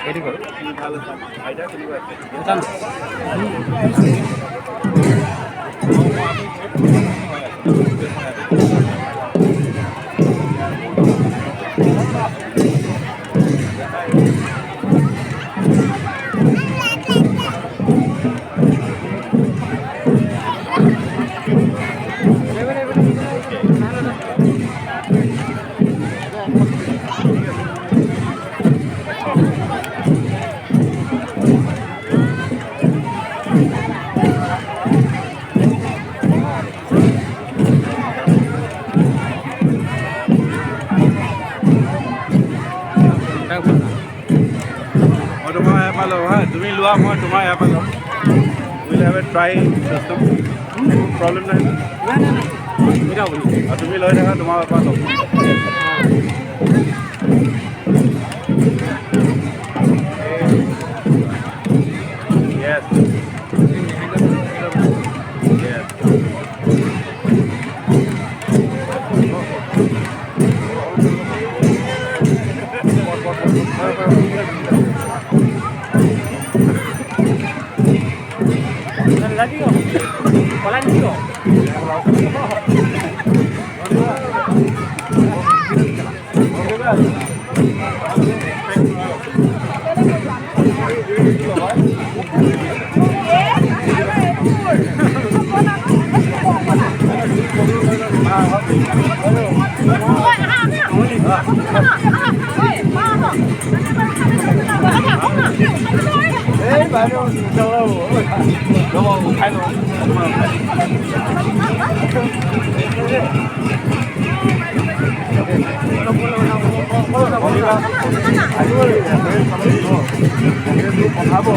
এইটো কৰো ভাল আছে আইডিয়া কেনেকুৱা আছে জানো মই তোমাৰ ইয়াৰ পৰা ল'ম হা তুমি লোৱা মই তোমাৰ ইয়াৰ পৰা ল'ম will have A try system problem নাই আৰু তুমি লৈ থাকা তোমাৰ ইয়াৰ পৰা ল'ম Yes. Yes. Radio. Hola, Nico. Hãy subscribe cho kênh Ghiền Mì Gõ để không bỏ lỡ những video hấp dẫn